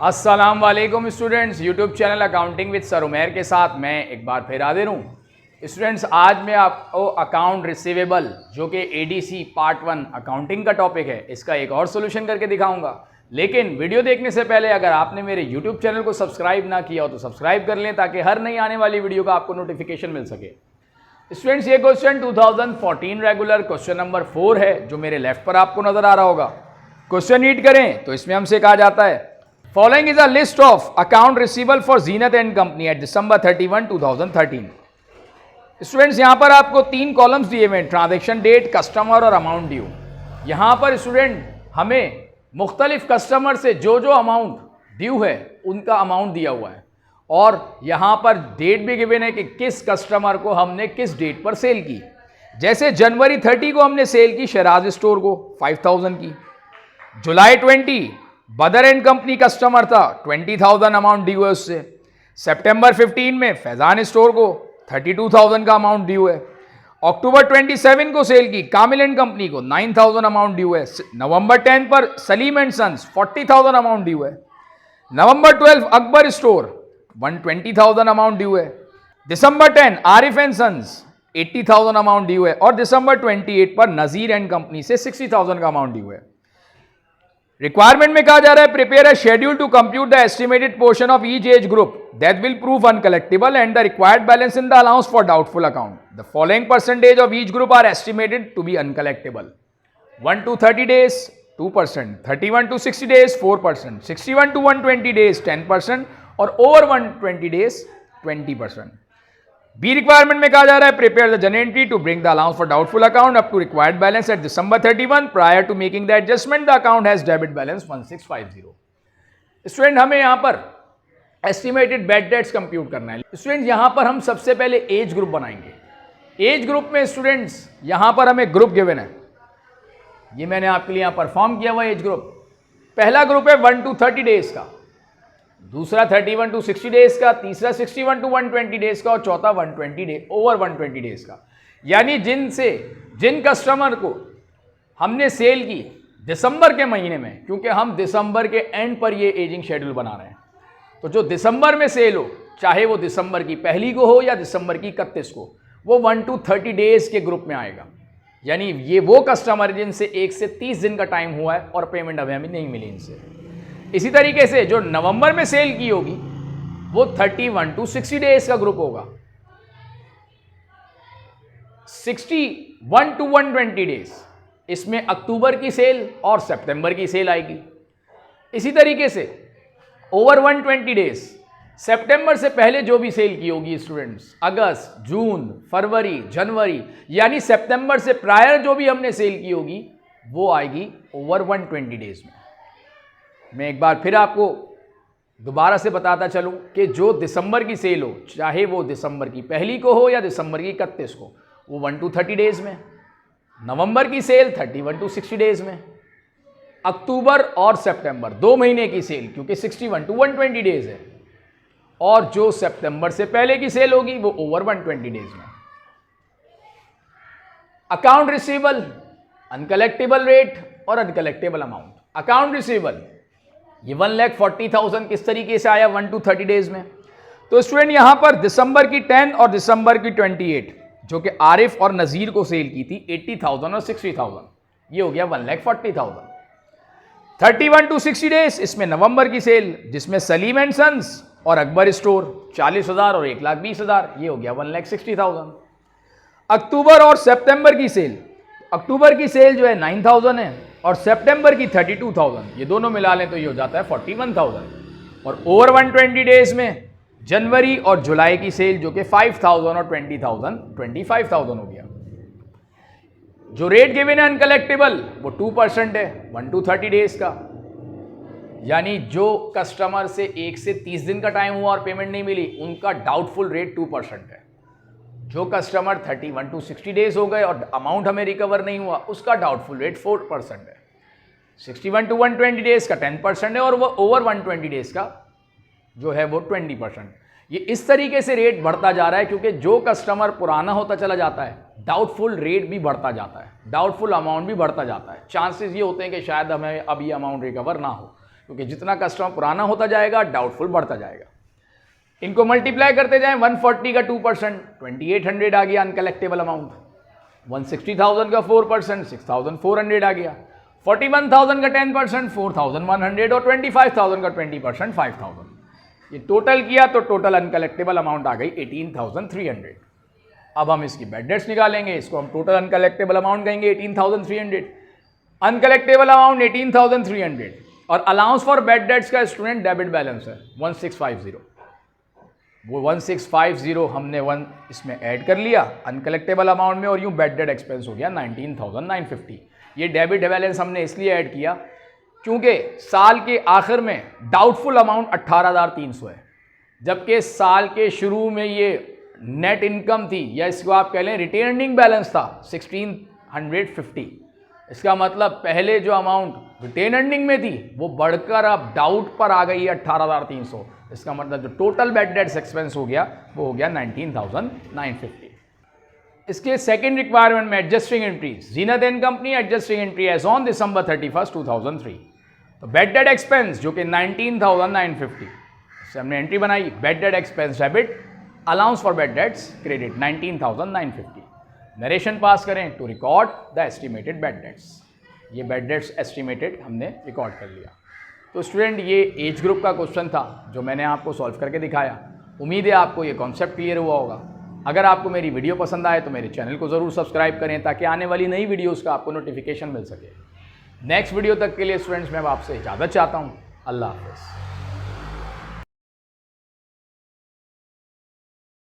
अस्सलाम वालेकुम students, YouTube channel accounting with sir Umair के साथ मैं एक बार फिर हाजिर हूँ। स्टूडेंट्स, आज मैं आपको अकाउंट रिसीवेबल जो कि एडीसी पार्ट 1 अकाउंटिंग का टॉपिक है, इसका एक और सोल्यूशन करके दिखाऊंगा। लेकिन वीडियो देखने से पहले अगर आपने मेरे यूट्यूब चैनल को सब्सक्राइब ना किया हो तो सब्सक्राइब कर लें ताकि हर नई आने वाली वीडियो का आपको नोटिफिकेशन मिल सके। स्टूडेंट्स, ये क्वेश्चन 2014 रेगुलर क्वेश्चन नंबर 4 है जो मेरे लेफ्ट पर आपको नजर आ रहा होगा। क्वेश्चन रीड करें तो इसमें हमसे कहा जाता है, following is a list of account receivable for Zeenat and company at December 31, 2013। Students, यहां पर आपको 3 कॉलम्स दिए हुए हैं, ट्रांजैक्शन डेट, कस्टमर और अमाउंट ड्यू। यहां पर स्टूडेंट हमें मुख्तलिफ कस्टमर से जो अमाउंट ड्यू है उनका अमाउंट दिया हुआ है और यहां पर डेट भी गिवन है कि किस कस्टमर को हमने किस डेट पर सेल की। जैसे जनवरी 30 को हमने सेल की शराज स्टोर को 5000 की, जुलाई 20 बदर एंड कंपनी कस्टमर था 20,000 अमाउंट ड्यू है उससे, सितंबर 15 में फैजान स्टोर को 32,000 का अमाउंट ड्यू है, अक्टूबर 27 को सेल की कामिल एंड कंपनी को 9,000 अमाउंट ड्यू है, नवंबर 10 पर Salim and sons 40,000 amount due है, नवंबर 12 अकबर स्टोर 120,000 अमाउंट ड्यू है, दिसंबर 10 Arif and sons 80,000 amount due है और दिसंबर 28 पर नजीर एंड कंपनी से 60,000 का अमाउंट ड्यू है। रिक्वायरमेंट में कहा जा रहा है, prepare a schedule to compute the estimated portion of each age group that will prove uncollectible and the required balance in the allowance for doubtful account. The following percentage of each group are estimated to be uncollectible. 1 to 30 days 2%, 31 to 60 days 4%, 61 to 120 days 10% और over 120 days 20%। B requirement में कहा जा रहा है, prepare the general entry to bring the allowance for doubtful account up to required balance at December 31 prior to making the adjustment the account has debit balance 1650। Student, हमें यहां पर estimated bad dates compute करना है। Student, यहां पर हम सबसे पहले एज ग्रुप बनाएंगे। एज ग्रुप में स्टूडेंट्स यहां पर हमें ग्रुप गिवन है, ये मैंने आपके लिए यहां पर फॉर्म किया हुआ एज ग्रुप। पहला ग्रुप है 1 to 30 डेज का, दूसरा 31 to 60 डेज का, तीसरा 61 to 120 डेज का और चौथा 120 डेज ओवर 120 डेज का। यानी जिन कस्टमर को हमने सेल की दिसंबर के महीने में, क्योंकि हम दिसंबर के एंड पर ये एजिंग शेड्यूल बना रहे हैं, तो जो दिसंबर में सेल हो, चाहे वो दिसंबर की पहली को हो या दिसंबर की 31 को, वो 1 to 30 डेज के ग्रुप में आएगा। यानी ये वो कस्टमर जिनसे 1 से 30 दिन का टाइम हुआ है और पेमेंट अभी हमें नहीं मिली इनसे। इसी तरीके से जो नवंबर में सेल की होगी वो 31 to 60 डेज का ग्रुप होगा, 61 to 120 डेज इसमें अक्टूबर की सेल और सितंबर की सेल आएगी। इसी तरीके से ओवर 120 डेज सितंबर से पहले जो भी सेल की होगी स्टूडेंट्स, अगस्त, जून, फरवरी, जनवरी, यानी सितंबर से प्रायर जो भी हमने सेल की होगी वो आएगी ओवर 120 डेज में। मैं एक बार फिर आपको दोबारा से बताता चलूं कि जो दिसंबर की सेल हो, चाहे वो दिसंबर की पहली को हो या दिसंबर की 31 को, वो 1 to 30 डेज में, नवंबर की सेल 31 to 60 डेज में, अक्टूबर और सितंबर 2 महीने की सेल क्योंकि 61 to 120 डेज है, और जो सितंबर से पहले की सेल होगी वो ओवर 120 डेज में। अकाउंट रिसीवेबल, अनकलेक्टेबल रेट और अनकलेक्टेबल अमाउंट। अकाउंट रिसीवेबल ये 1,40,000 किस तरीके से आया 1 to 30 डेज में, तो स्टूडेंट यहां पर दिसंबर की 10 और दिसंबर की 28 जो कि आरिफ और नजीर को सेल की थी 80,000 और 60,000, ये हो गया 1,40,000। 31 to 60 डेज इसमें नवंबर की सेल जिसमें सलीम एंड सन्स और अकबर स्टोर 40,000 और 1,20,000, ये हो गया 1,60,000। अक्टूबर और सितंबर की सेल, अक्टूबर की सेल जो है 9,000 है और सितंबर की 32,000, ये दोनों मिला लें तो ये हो जाता है 41,000। और ओवर 120 डेज में जनवरी और जुलाई की सेल जो कि 5,000 और 20,000 25,000 हो गया। जो रेट गिवन है अनकलेक्टेबल वो 2% है 1 to 30 डेज का, यानी जो कस्टमर से 1 से 30 दिन का टाइम हुआ और पेमेंट नहीं मिली उनका डाउटफुल रेट 2% है। जो कस्टमर 31 to 60 डेज हो गए और अमाउंट हमें रिकवर नहीं हुआ उसका डाउटफुल रेट 4% है। 61 to 120 डेज का 10% है और वो ओवर 120 डेज का जो है वो 20%। ये इस तरीके से रेट बढ़ता जा रहा है क्योंकि जो कस्टमर पुराना होता चला जाता है डाउटफुल रेट भी बढ़ता जाता है, डाउटफुल अमाउंट भी बढ़ता जाता है। चांसेस ये होते हैं कि शायद हमें अब ये अमाउंट रिकवर ना हो, क्योंकि जितना कस्टमर पुराना होता जाएगा डाउटफुल बढ़ता जाएगा। इनको मल्टीप्लाई करते जाएं, 140 का 2% 2800 आ गया अनकलेक्टेबल अमाउंट, 160,000 का 4% 6,400 आ गया, 41,000 का 10% 4,100 और 25,000 का 20% 5,000। ये टोटल किया तो टोटल अनकलेक्टेबल अमाउंट आ गई 18,300। अब हम इसकी बैड डेट्स निकालेंगे, इसको हम टोटल अनकलेक्टेबल अमाउंट कहेंगे 18,300। अनकलेक्टेबल अमाउंट 18,300 और अलाउंस फॉर बैड डेट्स का स्टूडेंट डेबिट बैलेंस है 1650। वो 1650 हमने इसमें ऐड कर लिया अनकलेक्टेबल अमाउंट में और यूँ बैड डेट एक्सपेंस हो गया 19,950। ये डेबिट बैलेंस हमने इसलिए ऐड किया क्योंकि साल के आखिर में डाउटफुल अमाउंट 18,300 है, जबकि साल के शुरू में ये नेट इनकम थी या इसको आप कह लें रिटेन अर्निंग बैलेंस था 1650। इसका मतलब पहले जो अमाउंट रिटेन अर्निंग में थी वो बढ़कर अब डाउट पर आ गई है 18,300। इसका मतलब जो टोटल बैड डेट्स एक्सपेंस हो गया वो हो गया 19,950। इसके सेकंड रिक्वायरमेंट में adjusting entries, Zeenat and company adjusting entry as on December 31, 2003। तो बैड डेट एक्सपेंस जो कि 19,950, इससे हमने एंट्री बनाई bad debt expense debit, allowance for bad debts credit 19,950। Narration pass करें to record the estimated bad debts. ये bad debts estimated हमने record कर लिया। तो स्टूडेंट ये एज ग्रुप का क्वेश्चन था जो मैंने आपको सॉल्व करके दिखाया। उम्मीद है आपको ये कॉन्सेप्ट क्लियर हुआ होगा। अगर आपको मेरी वीडियो पसंद आए तो मेरे चैनल को ज़रूर सब्सक्राइब करें ताकि आने वाली नई वीडियोज़ का आपको नोटिफिकेशन मिल सके। नेक्स्ट वीडियो तक के लिए स्टूडेंट्स मैं आपसे इजाज़त चाहता हूँ। अल्लाह हाफ़िज़।